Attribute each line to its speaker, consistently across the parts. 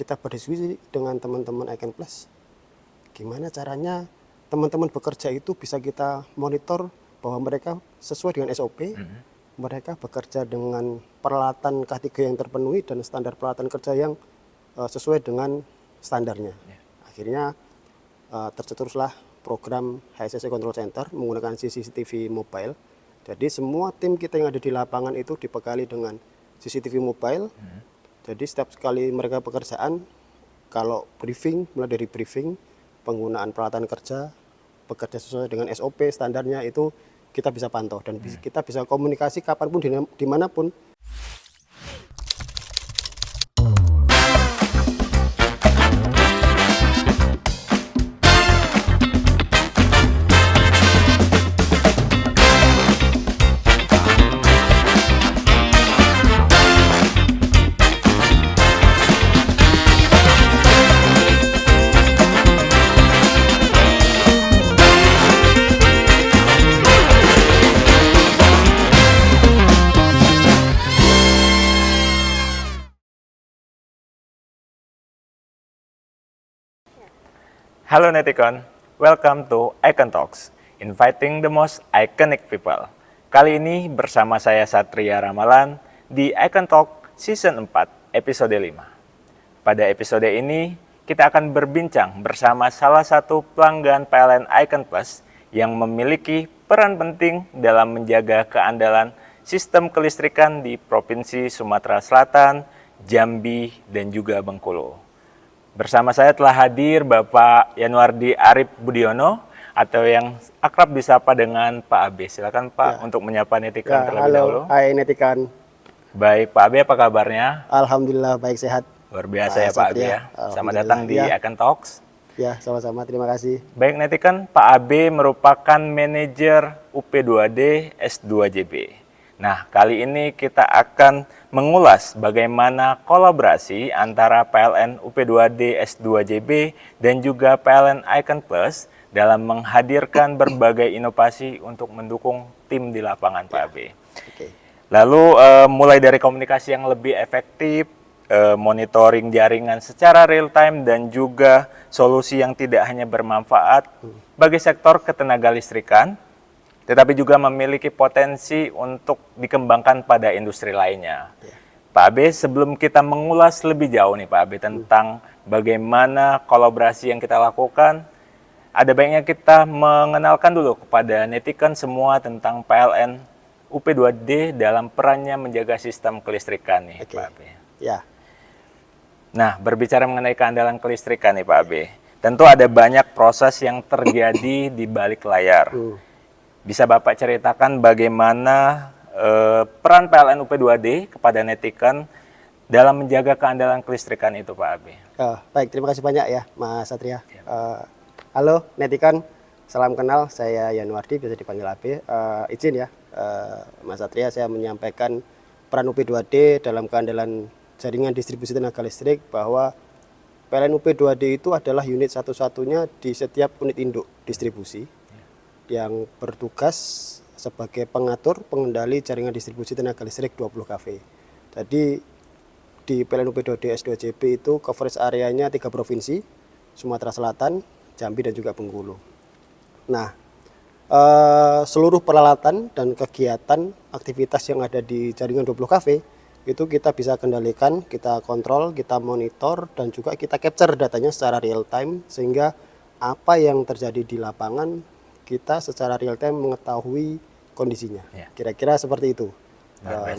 Speaker 1: kita berdiskusi dengan teman-teman Icon Plus. Gimana caranya teman-teman bekerja itu bisa kita monitor bahwa mereka sesuai dengan SOP, mereka bekerja dengan peralatan K3 yang terpenuhi dan standar peralatan kerja yang sesuai dengan standarnya. Akhirnya tercetuslah program HSSC Control Center menggunakan CCTV mobile. Jadi semua tim kita yang ada di lapangan itu dibekali dengan CCTV mobile. Jadi setiap kali mereka pekerjaan, kalau briefing, mulai dari briefing, penggunaan peralatan kerja, bekerja sesuai dengan SOP standarnya itu kita bisa pantau dan kita bisa komunikasi kapanpun dimanapun.
Speaker 2: Halo Neticon, welcome to Icon Talks, inviting the most iconic people. Kali ini bersama saya Satria Ramalan di Icon Talk Season 4, episode 5. Pada episode ini, kita akan berbincang bersama salah satu pelanggan PLN Icon Plus yang memiliki peran penting dalam menjaga keandalan sistem kelistrikan di Provinsi Sumatera Selatan, Jambi, dan juga Bengkulu. Bersama saya telah hadir Bapak Yanuardi Arif Budiono atau yang akrab disapa dengan Pak Abe. Silakan Pak untuk menyapa Netikan terlebih dahulu.
Speaker 1: Halo, hai Netikan.
Speaker 2: Baik Pak Abe, apa kabarnya?
Speaker 1: Alhamdulillah baik sehat.
Speaker 2: Luar biasa ya Pak Abe ya. Selamat datang di Icon Talks.
Speaker 1: Ya, sama-sama. Terima kasih.
Speaker 2: Baik Netikan, Pak Abe merupakan manajer UP2D S2JB. Nah, kali ini kita akan mengulas bagaimana kolaborasi antara PLN UP2D S2JB dan juga PLN Icon Plus dalam menghadirkan berbagai inovasi untuk mendukung tim di lapangan Pak Abe. Lalu mulai dari komunikasi yang lebih efektif, monitoring jaringan secara real time dan juga solusi yang tidak hanya bermanfaat bagi sektor ketenaga listrikan, tetapi juga memiliki potensi untuk dikembangkan pada industri lainnya. Pak Abe, sebelum kita mengulas lebih jauh nih Pak Abe tentang bagaimana kolaborasi yang kita lakukan, ada baiknya kita mengenalkan dulu kepada Netikan semua tentang PLN UP2D dalam perannya menjaga sistem kelistrikan nih Pak Abe.
Speaker 1: Ya.
Speaker 2: Nah, berbicara mengenai keandalan kelistrikan nih Pak Abe, tentu ada banyak proses yang terjadi di balik layar. Bisa Bapak ceritakan bagaimana peran PLN UP2D kepada Netikan dalam menjaga keandalan kelistrikan itu Pak Abe?
Speaker 1: Baik, terima kasih banyak ya Mas Satria. Halo Netikan, salam kenal, saya Yanuardi, bisa dipanggil Abe. Izin ya Mas Satria, saya menyampaikan peran UP2D dalam keandalan jaringan distribusi tenaga listrik, bahwa PLN UP2D itu adalah unit satu-satunya di setiap unit induk distribusi yang bertugas sebagai pengatur pengendali jaringan distribusi tenaga listrik 20 kV. Jadi di PLN UP2D S2JB itu coverage areanya 3 provinsi, Sumatera Selatan, Jambi dan juga Bengkulu. Nah, seluruh peralatan dan kegiatan aktivitas yang ada di jaringan 20 kV itu kita bisa kendalikan, kita kontrol, kita monitor dan juga kita capture datanya secara real time, sehingga apa yang terjadi di lapangan kita secara real time mengetahui kondisinya. Kira-kira seperti itu,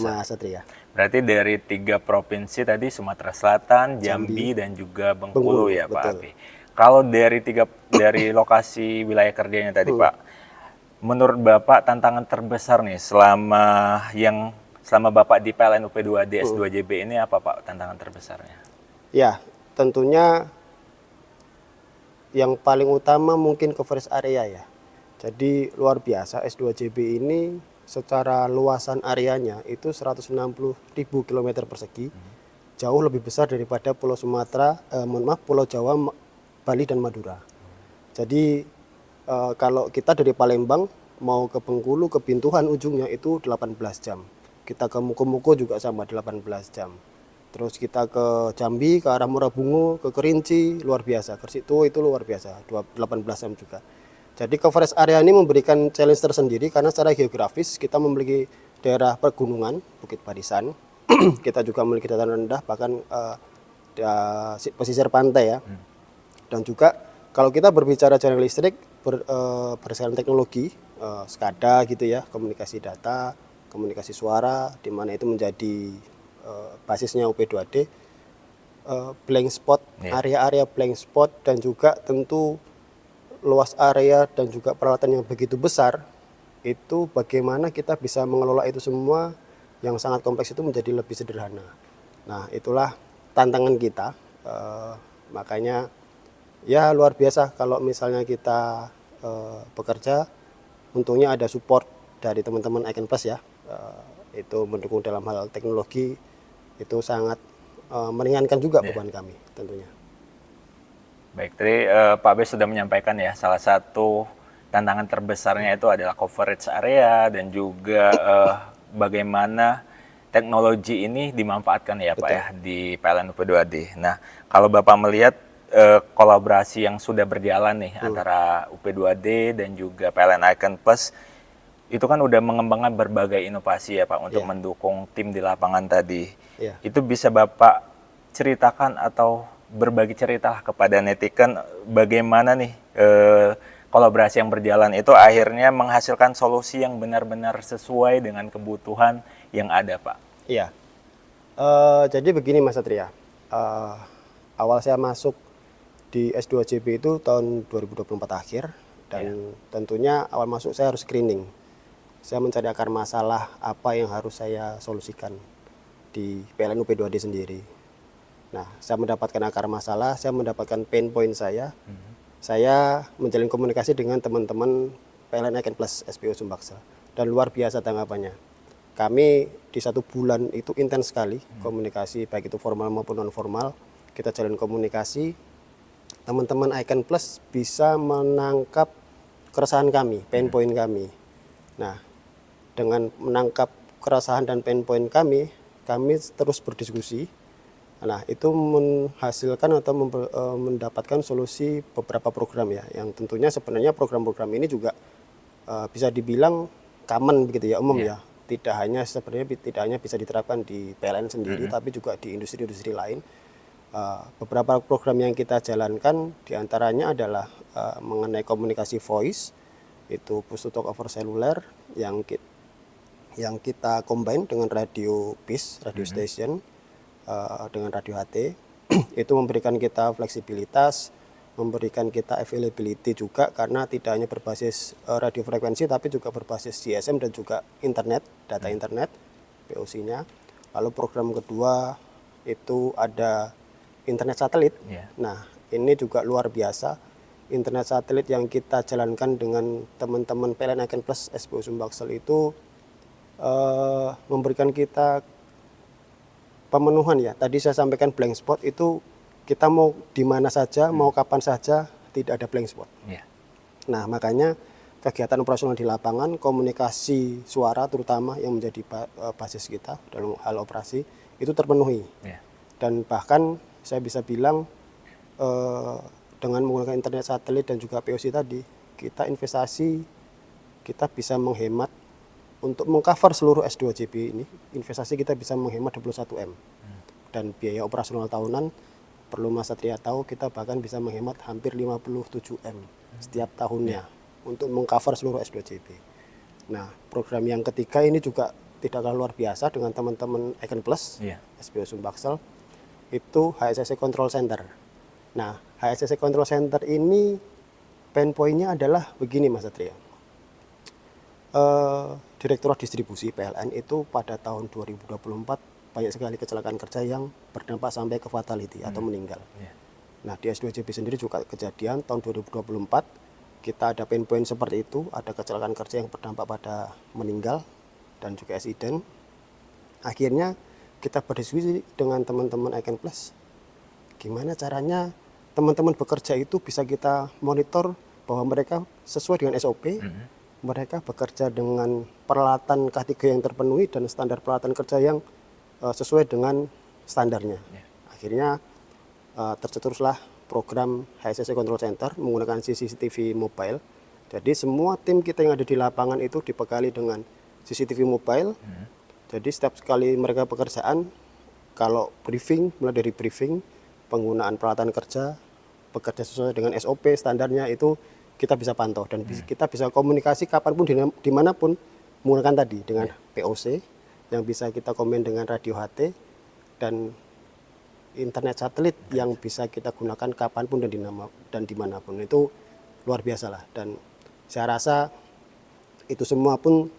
Speaker 1: Mas Satria.
Speaker 2: Berarti dari 3 provinsi tadi, Sumatera Selatan, Jambi dan juga Bengkulu ya Pak Abe. Kalau dari lokasi wilayah kerjanya tadi Pak, menurut Bapak tantangan terbesar nih selama Bapak di PLN UP2D S2JB ini apa Pak tantangan terbesarnya? Ya,
Speaker 1: tentunya yang paling utama mungkin coverage area ya. Jadi luar biasa S2JB ini secara luasan areanya itu 160.000 km persegi, jauh lebih besar daripada Pulau Sumatera, Pulau Jawa, Bali dan Madura. Jadi kalau kita dari Palembang mau ke Bengkulu, ke Bintuhan ujungnya itu 18 jam. Kita ke Muko-Muko juga sama 18 jam. Terus kita ke Jambi, ke arah Muarabungu, ke Kerinci, luar biasa. Kersitu itu luar biasa, 18 jam juga. Jadi coverage area ini memberikan challenge tersendiri karena secara geografis kita memiliki daerah pergunungan, Bukit Barisan. Kita juga memiliki dataran rendah, bahkan pesisir pantai ya. Dan juga kalau kita berbicara jaring listrik berdasarkan teknologi SCADA gitu ya, komunikasi data, komunikasi suara, di mana itu menjadi basisnya UP2D, blank spot, area-area blank spot, dan juga tentu luas area dan juga peralatan yang begitu besar, itu bagaimana kita bisa mengelola itu semua yang sangat kompleks itu menjadi lebih sederhana. Nah, itulah tantangan kita. Makanya ya luar biasa kalau misalnya kita bekerja, untungnya ada support dari teman-teman Icon Plus ya. Itu mendukung dalam hal teknologi, itu sangat meringankan juga beban kami tentunya.
Speaker 2: Baik, tadi Pak B sudah menyampaikan ya, salah satu tantangan terbesarnya itu adalah coverage area dan juga bagaimana teknologi ini dimanfaatkan ya Pak ya di PLN UP2D. Nah, kalau Bapak melihat kolaborasi yang sudah berjalan nih antara UP2D dan juga PLN Icon Plus, itu kan udah mengembangkan berbagai inovasi ya Pak untuk mendukung tim di lapangan tadi. Itu bisa Bapak ceritakan atau berbagi cerita kepada netizen bagaimana nih kolaborasi yang berjalan itu akhirnya menghasilkan solusi yang benar-benar sesuai dengan kebutuhan yang ada Pak.
Speaker 1: Iya, jadi begini Mas Satria, awal saya masuk di S2JB itu tahun 2024 akhir, dan tentunya awal masuk saya harus screening. Saya mencari akar masalah apa yang harus saya solusikan di PLN UP2D sendiri. Nah, saya mendapatkan akar masalah, saya mendapatkan pain point saya. Saya menjalin komunikasi dengan teman-teman PLN Icon Plus SPO Sumbaksel. Dan luar biasa tanggapannya. Kami di 1 bulan itu intens sekali komunikasi, baik itu formal maupun non formal. Kita jalin komunikasi. Teman-teman Icon Plus bisa menangkap keresahan kami, pain point kami. Nah, dengan menangkap keresahan dan pain point kami terus berdiskusi. Nah, itu menghasilkan atau mendapatkan solusi beberapa program ya, yang tentunya sebenarnya program-program ini juga bisa dibilang common begitu ya, umum ya. Tidak hanya bisa diterapkan di PLN sendiri, tapi juga di industri-industri lain. Beberapa program yang kita jalankan diantaranya adalah mengenai komunikasi voice, itu push to talk over seluler yang kita combine dengan radio BIS, radio station, dengan radio HT. Itu memberikan kita fleksibilitas, memberikan kita availability juga, karena tidak hanya berbasis radio frekuensi tapi juga berbasis GSM dan juga internet, data internet, POC-nya. Lalu program kedua itu ada internet satelit. Nah, ini juga luar biasa. Internet satelit yang kita jalankan dengan teman-teman PLN Icon Plus SPO Sumbaksel itu memberikan kita pemenuhan ya. Tadi saya sampaikan blank spot itu kita mau di mana saja, mau kapan saja, tidak ada blank spot. Nah, makanya kegiatan operasional di lapangan, komunikasi suara terutama yang menjadi basis kita dalam hal operasi itu terpenuhi. Dan bahkan saya bisa bilang dengan menggunakan internet satelit dan juga POC tadi, kita bisa menghemat untuk mengcover seluruh S2JB ini, investasi kita bisa menghemat 21 M. Dan biaya operasional tahunan, perlu Mas Satria tahu, kita bahkan bisa menghemat hampir 57 M setiap tahunnya untuk mengcover seluruh S2JB. Nah, program yang ketiga ini juga tidak kalah luar biasa dengan teman-teman Icon Plus, SPO Sumbaksel, itu HSSC Control Center. Nah, HSSC Control Center ini pain point-nya adalah begini Mas Satria. Direktorat Distribusi PLN itu pada tahun 2024 banyak sekali kecelakaan kerja yang berdampak sampai ke fatality atau meninggal. Nah, di S2JB sendiri juga kejadian tahun 2024 kita ada pain point seperti itu, ada kecelakaan kerja yang berdampak pada meninggal dan juga accident. Akhirnya kita berdiskusi dengan teman-teman Icon Plus, gimana caranya teman-teman bekerja itu bisa kita monitor bahwa mereka sesuai dengan SOP, mereka bekerja dengan peralatan K3 yang terpenuhi dan standar peralatan kerja yang sesuai dengan standarnya. Akhirnya tercetuslah program HSSC Control Center menggunakan CCTV mobile. Jadi semua tim kita yang ada di lapangan itu dibekali dengan CCTV mobile. Jadi setiap kali mereka pekerjaan, kalau briefing, mulai dari briefing, penggunaan peralatan kerja, bekerja sesuai dengan SOP standarnya itu kita bisa pantau dan kita bisa komunikasi kapanpun dimanapun menggunakan tadi dengan POC yang bisa kita komen dengan radio HT dan internet satelit yang bisa kita gunakan kapanpun dan dimanapun. Itu luar biasa lah, dan saya rasa itu semua pun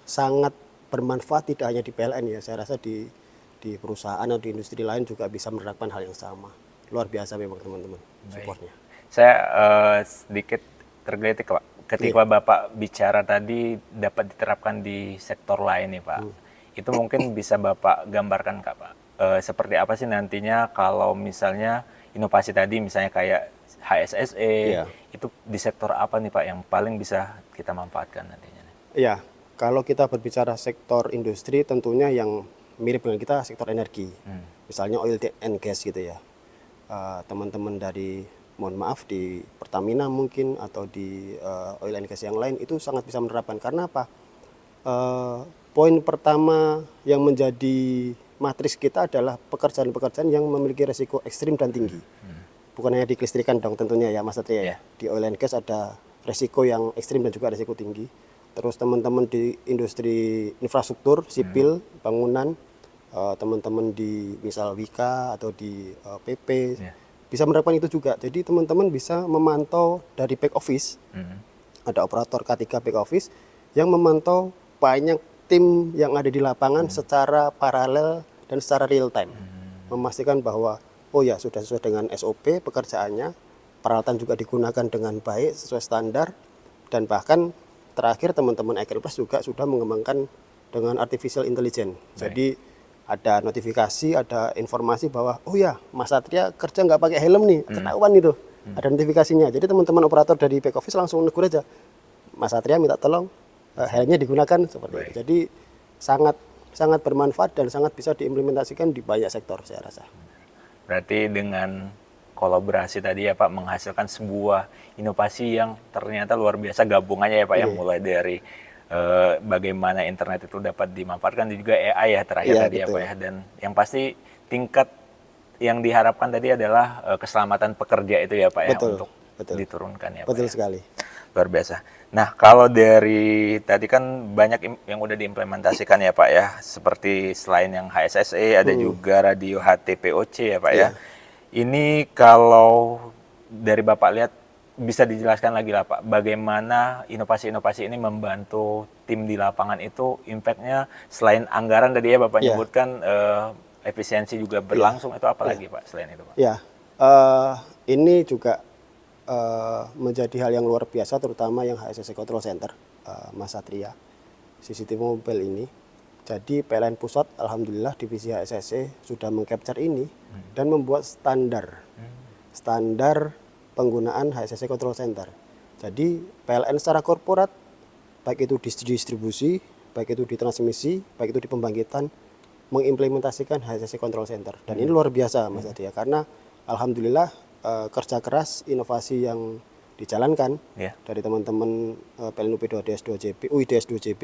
Speaker 1: sangat bermanfaat tidak hanya di PLN ya, saya rasa di perusahaan atau di industri lain juga bisa menerapkan hal yang sama. Luar biasa memang teman-teman supportnya.
Speaker 2: Saya sedikit tergelitik Pak, ketika Bapak bicara tadi dapat diterapkan di sektor lain nih Pak. Itu mungkin bisa Bapak gambarkan Kak Pak, seperti apa sih nantinya kalau misalnya inovasi tadi misalnya kayak HSSE, itu di sektor apa nih Pak yang paling bisa kita manfaatkan nantinya?
Speaker 1: Iya, kalau kita berbicara sektor industri tentunya yang mirip dengan kita sektor energi. Misalnya oil and gas gitu ya. Teman-teman dari, mohon maaf, di Pertamina mungkin atau di oil and gas yang lain itu sangat bisa menerapkan. Karena apa? Poin pertama yang menjadi matriks kita adalah pekerjaan-pekerjaan yang memiliki resiko ekstrim dan tinggi. Bukan hanya di kelistrikan dong tentunya ya Mas Satria ya. Di oil and gas ada resiko yang ekstrim dan juga resiko tinggi. Terus teman-teman di industri infrastruktur, sipil, bangunan, teman-teman di misal Wika atau di PP bisa menerapkan itu juga. Jadi teman-teman bisa memantau dari back office, ada operator K3 back office yang memantau banyak tim yang ada di lapangan secara paralel dan secara real time, memastikan bahwa oh ya sudah sesuai dengan SOP pekerjaannya, peralatan juga digunakan dengan baik sesuai standar, dan bahkan terakhir teman-teman Icon Plus juga sudah mengembangkan dengan artificial intelligence. Jadi ada notifikasi, ada informasi bahwa oh ya Mas Satria kerja nggak pakai helm nih, ketahuan itu, ada notifikasinya. Jadi teman-teman operator dari back office langsung negur aja, Mas Satria minta tolong helmnya digunakan seperti itu. Jadi sangat sangat bermanfaat dan sangat bisa diimplementasikan di banyak sektor saya rasa.
Speaker 2: Berarti dengan kolaborasi tadi ya Pak menghasilkan sebuah inovasi yang ternyata luar biasa gabungannya ya Pak, yang mulai dari bagaimana internet itu dapat dimanfaatkan dan juga AI ya terakhir tadi ya Pak ya, dan yang pasti tingkat yang diharapkan tadi adalah keselamatan pekerja itu ya Pak ya, untuk diturunkan ya Pak.
Speaker 1: Betul sekali.
Speaker 2: Luar biasa. Nah, kalau dari tadi kan banyak yang udah diimplementasikan ya Pak ya, seperti selain yang HSSE ada juga radio HTPOC ya Pak ya. Ini kalau dari Bapak lihat bisa dijelaskan lagi lah Pak, bagaimana inovasi-inovasi ini membantu tim di lapangan itu, impact-nya selain anggaran tadi ya Bapak nyebutkan, efisiensi juga berlangsung, itu apa lagi Pak selain itu Pak?
Speaker 1: Ya, ini juga menjadi hal yang luar biasa, terutama yang HSSC Control Center, Mas Satria, CCTV mobile ini. Jadi PLN Pusat, alhamdulillah divisi HSSC sudah mengcapture ini dan membuat standar penggunaan HSSC Control Center. Jadi PLN secara korporat, baik itu di distribusi, baik itu di transmisi, baik itu di pembangkitan, mengimplementasikan HSSC Control Center. Dan ini luar biasa Mas Satria, karena alhamdulillah kerja keras, inovasi yang dijalankan dari teman-teman PLN UP2DS2JP, UIDS2JP,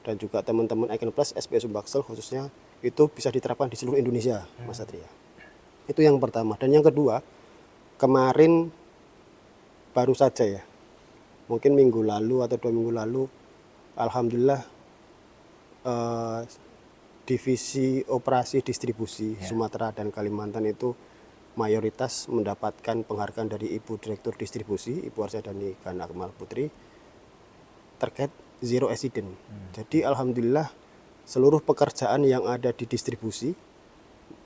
Speaker 1: dan juga teman-teman Icon Plus SPS Sumbaksel khususnya, itu bisa diterapkan di seluruh Indonesia Mas Satria. Itu yang pertama. Dan yang kedua, kemarin baru saja ya, mungkin minggu lalu atau 2 minggu lalu, alhamdulillah divisi operasi distribusi Sumatera dan Kalimantan itu mayoritas mendapatkan penghargaan dari Ibu Direktur Distribusi, Ibu Arsyadani Gana Akmal Putri, terkait zero accident. Jadi alhamdulillah seluruh pekerjaan yang ada di distribusi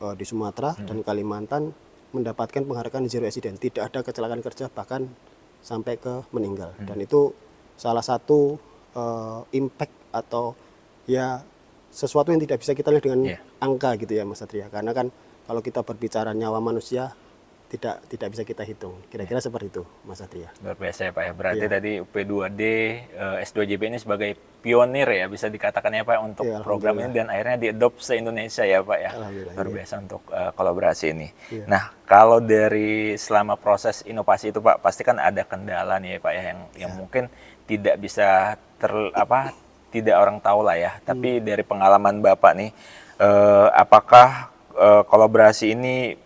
Speaker 1: di Sumatera dan Kalimantan mendapatkan penghargaan zero accident. Tidak ada kecelakaan kerja bahkan sampai ke meninggal. Dan itu salah satu impact atau ya sesuatu yang tidak bisa kita lihat dengan angka gitu ya Mas Satria. Karena kan kalau kita berbicara nyawa manusia tidak bisa kita hitung. Kira-kira seperti itu Mas Satria.
Speaker 2: Luar biasa ya Pak ya. Berarti tadi UP2D S2JP ini sebagai pionir ya bisa dikatakan ya Pak untuk
Speaker 1: Iya,
Speaker 2: program ini dan akhirnya diadopt se-Indonesia ya Pak ya.
Speaker 1: Alhamdulillah,
Speaker 2: Luar
Speaker 1: iya.
Speaker 2: biasa untuk kolaborasi ini.
Speaker 1: Iya.
Speaker 2: Nah, kalau dari selama proses inovasi itu Pak, pasti kan ada kendala nih ya Pak ya yang mungkin tidak bisa tidak orang tahu lah ya. Tapi dari pengalaman Bapak nih, apakah kolaborasi ini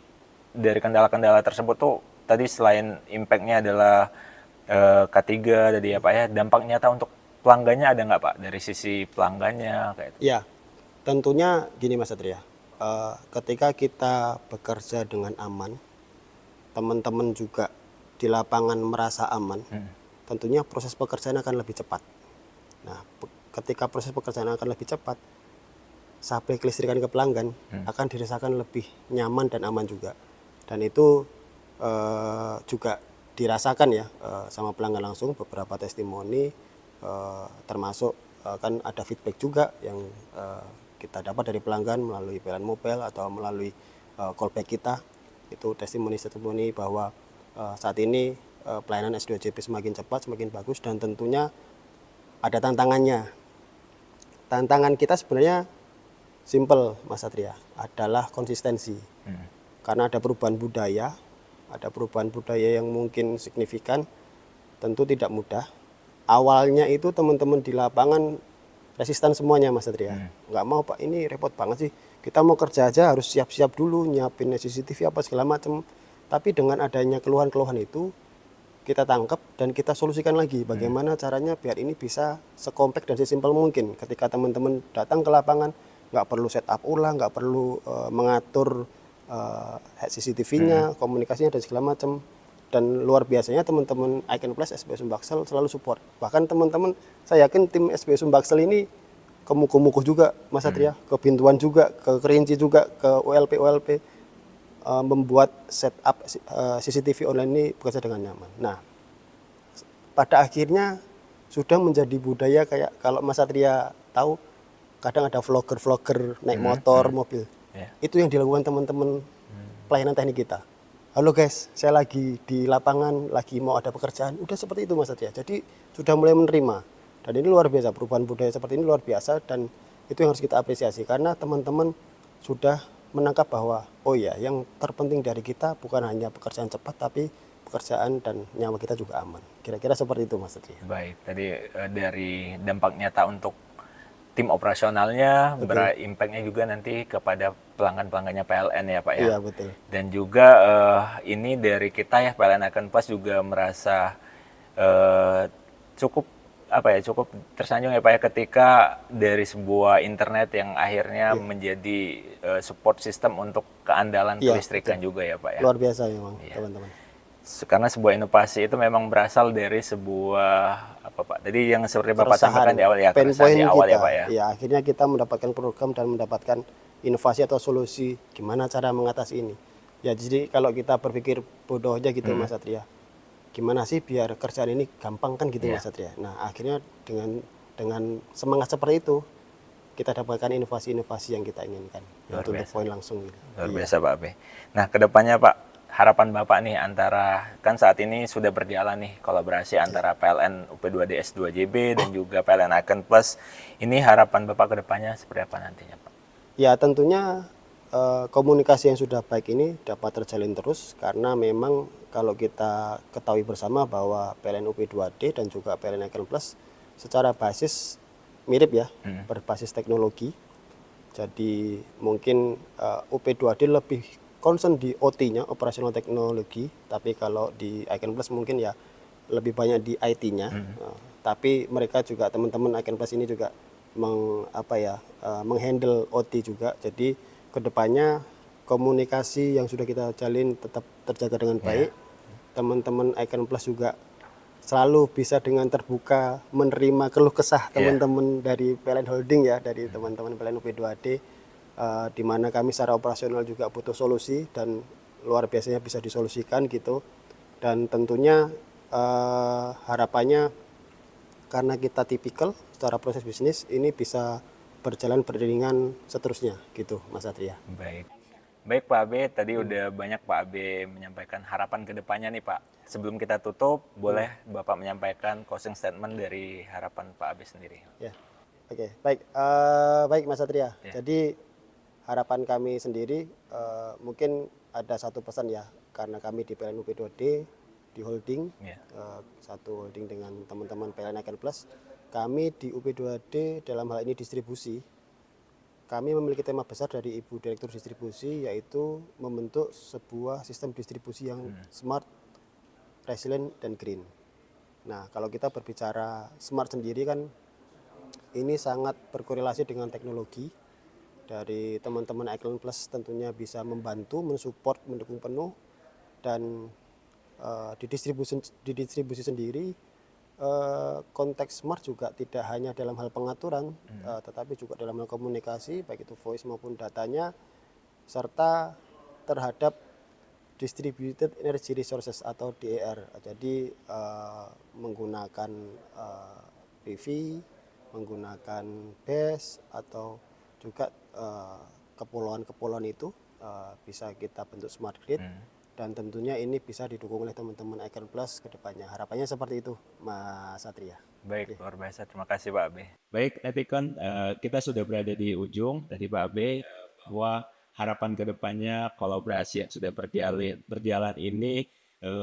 Speaker 2: dari kendala-kendala tersebut tuh tadi selain impact-nya adalah K3 tadi ya Pak ya, dampak nyata untuk pelanggannya ada nggak Pak? Dari sisi pelanggannya kayak itu.
Speaker 1: Ya, tentunya gini Mas Satria, ketika kita bekerja dengan aman, teman-teman juga di lapangan merasa aman, tentunya proses pekerjaan akan lebih cepat. Nah, ketika proses pekerjaan akan lebih cepat, sampai kelistrikan ke pelanggan akan dirasakan lebih nyaman dan aman juga. Dan itu juga dirasakan ya sama pelanggan langsung, beberapa testimoni termasuk kan ada feedback juga yang kita dapat dari pelanggan melalui PLN Mobile atau melalui callback kita. Itu testimoni-testimoni bahwa saat ini pelayanan S2JP semakin cepat, semakin bagus, dan tentunya ada tantangannya. Tantangan kita sebenarnya simple Mas Satria, adalah konsistensi. Karena ada perubahan budaya yang mungkin signifikan, tentu tidak mudah. Awalnya itu teman-teman di lapangan resisten semuanya Mas Satria. Nggak mau Pak, ini repot banget sih. Kita mau kerja aja harus siap-siap dulu, nyiapin CCTV apa segala macam. Tapi dengan adanya keluhan-keluhan itu, kita tangkap dan kita solusikan lagi. Bagaimana caranya biar ini bisa sekompak dan sesimpel mungkin. Ketika teman-teman datang ke lapangan, nggak perlu setup ulang, nggak perlu mengatur CCTV-nya, komunikasinya dan segala macam. Dan luar biasanya teman-teman Icon Plus SB Sumbaksel selalu support. Bahkan teman-teman, saya yakin tim SB Sumbaksel ini ke Muko-Muko juga Mas Satria, ke Bintuan juga, ke Kerinci juga, ke OLP membuat setup CCTV online ini bekerja dengan nyaman. Nah, pada akhirnya sudah menjadi budaya kayak kalau Mas Satria tahu, kadang ada vlogger naik motor, mobil. Itu yang dilakukan teman-teman pelayanan teknik kita. Halo guys, saya lagi di lapangan, lagi mau ada pekerjaan. Udah seperti itu Mas Satria. Jadi sudah mulai menerima. Dan ini luar biasa, perubahan budaya seperti ini luar biasa, dan itu yang harus kita apresiasi. Karena teman-teman sudah menangkap bahwa, oh ya, yang terpenting dari kita bukan hanya pekerjaan cepat, tapi pekerjaan dan nyawa kita juga aman. Kira-kira seperti itu Mas Satria.
Speaker 2: Baik, tadi dari dampak nyata untuk tim operasionalnya, berimpaknya juga nanti kepada pelanggan-pelanggannya PLN ya Pak ya.
Speaker 1: Iya betul.
Speaker 2: Dan juga ini dari kita ya PLN Icon Plus juga merasa cukup cukup tersanjung ya Pak ya ketika dari sebuah internet yang akhirnya menjadi support system untuk keandalan kelistrikan juga ya Pak ya.
Speaker 1: Luar biasa memang teman-teman.
Speaker 2: Karena sebuah inovasi itu memang berasal dari sebuah Pak. Jadi yang seperti Bapak sampaikan di awal ya, keresahan di awal
Speaker 1: kita,
Speaker 2: ya Pak ya.
Speaker 1: Ya, akhirnya kita mendapatkan program dan mendapatkan inovasi atau solusi gimana cara mengatasi ini. Ya jadi kalau kita berpikir bodoh aja gitu Mas Satria. Gimana sih biar kerjaan ini gampang kan gitu Mas Satria. Nah, akhirnya dengan semangat seperti itu kita dapatkan inovasi-inovasi yang kita inginkan. Untuk poin langsung gitu.
Speaker 2: Luar biasa Pak Abe. Nah, kedepannya Pak, harapan Bapak nih antara, kan saat ini sudah berjalan nih kolaborasi antara PLN UP2D S2JB dan juga PLN Icon Plus. Ini harapan Bapak kedepannya seperti apa nantinya Pak?
Speaker 1: Ya tentunya komunikasi yang sudah baik ini dapat terjalin terus, karena memang kalau kita ketahui bersama bahwa PLN UP2D dan juga PLN Icon Plus secara basis mirip ya, berbasis teknologi. Jadi mungkin UP2D lebih concern di OT-nya, operational teknologi, tapi kalau di Icon Plus mungkin ya lebih banyak di IT-nya. Tapi mereka juga, teman-teman Icon Plus ini juga menghandle OT juga. Jadi kedepannya komunikasi yang sudah kita jalin tetap terjaga dengan baik. Teman-teman Icon Plus juga selalu bisa dengan terbuka menerima keluh kesah teman-teman dari PLN Holding ya, dari teman-teman PLN UP2D. Di mana kami secara operasional juga butuh solusi dan luar biasanya bisa disolusikan gitu. Dan tentunya harapannya karena kita tipikal secara proses bisnis ini bisa berjalan beriringan seterusnya gitu Mas Satria.
Speaker 2: Baik. Baik Pak Abe, tadi udah banyak Pak Abe menyampaikan harapan ke depannya nih Pak. Sebelum kita tutup, boleh Bapak menyampaikan closing statement dari harapan Pak Abe sendiri.
Speaker 1: Ya, oke, baik. Baik Mas Satria.
Speaker 2: Ya.
Speaker 1: Jadi harapan kami sendiri mungkin ada satu pesan ya, karena kami di PLN UP2D di holding,
Speaker 2: Ya.
Speaker 1: satu holding dengan teman-teman PLN Icon Plus. Kami di UP2D dalam hal ini distribusi. Kami memiliki tema besar dari Ibu Direktur Distribusi, yaitu membentuk sebuah sistem distribusi yang smart, resilient, dan green. Nah, kalau kita berbicara smart sendiri kan ini sangat berkorelasi dengan teknologi. Dari teman-teman Icon Plus tentunya bisa membantu, mensupport, mendukung penuh. Dan di distribusi sendiri, konteks smart juga tidak hanya dalam hal pengaturan, tetapi juga dalam hal komunikasi, baik itu voice maupun datanya, serta terhadap distributed energy resources atau DER. Jadi menggunakan PV, menggunakan BESS, atau juga kepulauan-kepulauan itu bisa kita bentuk smart grid. Dan tentunya ini bisa didukung oleh teman-teman Icon Plus ke depannya. Harapannya seperti itu, Mas Satria.
Speaker 2: Baik, luar biasa. Terima kasih Pak Abe. Baik, Netikon, kita sudah berada di ujung dari Pak Abe bahwa harapan ke depannya kolaborasi yang sudah berjalan ini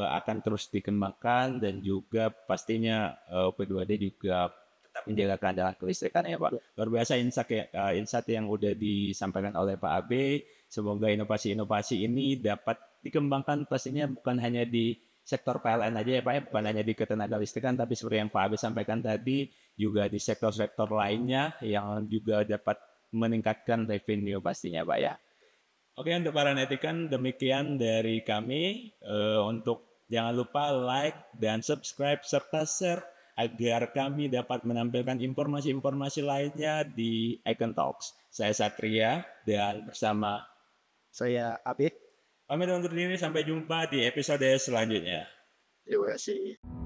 Speaker 2: akan terus dikembangkan dan juga pastinya P2D juga tetap menjaga keandalan kelistrikan ya Pak. Luar biasa insight yang udah disampaikan oleh Pak Abe. Semoga inovasi-inovasi ini dapat dikembangkan pastinya bukan hanya di sektor PLN aja ya Pak ya, bukan hanya di ketenaga listrikan, tapi seperti yang Pak Abe sampaikan tadi, juga di sektor-sektor lainnya yang juga dapat meningkatkan revenue pastinya Pak ya. Oke, untuk para netizen, demikian dari kami. Untuk jangan lupa like dan subscribe serta share agar kami dapat menampilkan informasi-informasi lainnya di Icon Talks. Saya Satria dan bersama
Speaker 1: Saya Abi.
Speaker 2: pamit undur diri, sampai jumpa di episode selanjutnya.
Speaker 1: Terima kasih.